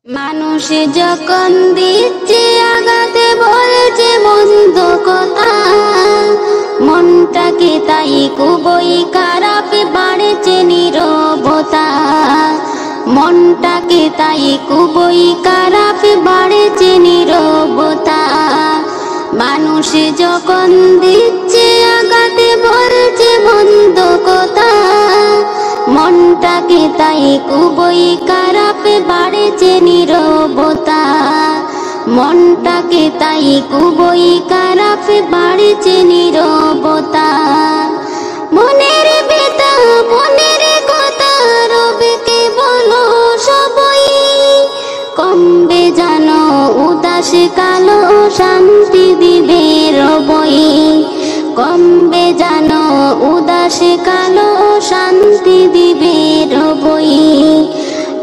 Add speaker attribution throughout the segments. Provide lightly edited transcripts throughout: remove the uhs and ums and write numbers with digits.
Speaker 1: মানুষ যখন দিচ্ছে আঘাতে বলছে মন্দ কথা, মনটাকে তাই খুবই খারাপ বাড়েছে নীরবতা। মনটাকে তাই খুবই খারাপ বাড়েছে নীরবতা। মানুষ যখন দিচ্ছে আঘাতে বলছে মন্দ কথা, মনটাকে তাই খুবই খারাপ বাড়েছে নীরবতা। মনটাকে তাই খুবই খারাপ বাড়েছে নীরবতা। মনের ব্যথা মনের কথা রবকে বলো সবই, কমবে জানো উদাস কালো শান্তি দিবে রবই। কমবে জানো উদাস কালো শান্তি দিবে রবই।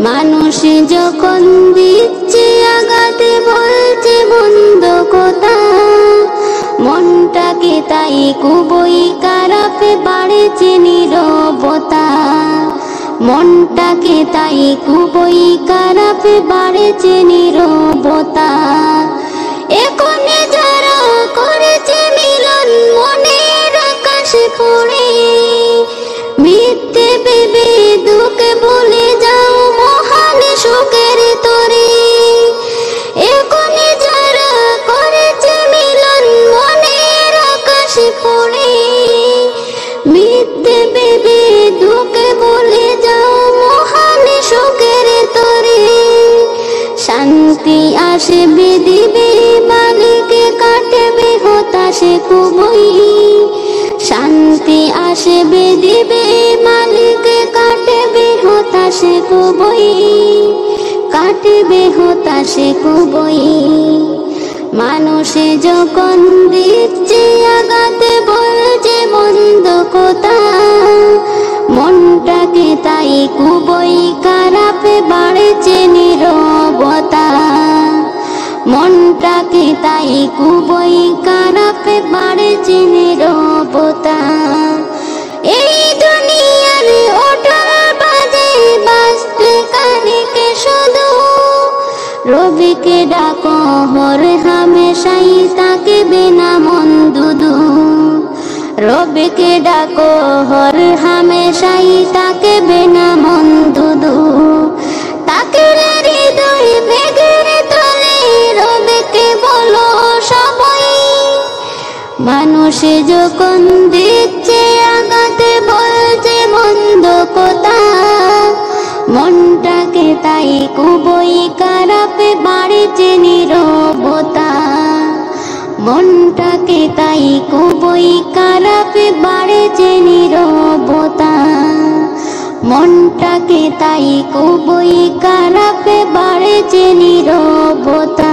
Speaker 1: মানুষ যখন দিচ্ছে আঘাতে বলছে মন্দ কথা, মনটাকে তাই খুবই খারাপ বাড়েছে নীরবতা। মনটাকে তাই খুবই খারাপ বাড়েছে নীরবতা। এখন যারা করেছে মিলন মনের আকাশে পড়ে, মিথ্যে ভেবে দুঃখ ভুলে যাও মহান সুখের তরে। এখন যারা করেছে মিলন মনের আকাশে পড়ে, মিথ্যে ভেবে দুঃখ ভুলে যাও মহান সুখের তরে। শান্তি আসবে দিবে মালিকে কাটবে হতাশে খুবই। শান্তি আসবে দিবে মালিকে কাটবে হতাশে খুবই। কাটবে হতাশে খুবই। মানুষে যখন দিচ্ছে আঘাতে বলছে মন্দ কথা, মনটাকে তাই খুবই খারাপ বাড়েছে নীরবতা। মনটাকে তাই খুবই খারাপ বাড়েছে নীরবতা। এই দুনিয়ার ওঠার বাজে বাঁচতে কানিকে শুধু, রবিকে ডাকো হর হামেশাই তাকে বিনা মন দুদু। রবিকে ডাকো হর হামেশাই তাকে বিনা মন দুদু। তাকে হৃদয় মেঘের তলে রবিকে বলো সবাই। মানুষ যখন দিচ্ছে আঘাতে বলছে মন্দ কথা, মনটাকে তাই খুবই খারাপ বাড়েছে নীরবতা। মনটাকে তাই খুবই খারাপ বাড়েছে নীরবতা। মনটাকে তাই খুবই খারাপ বাড়েছে নীরবতা।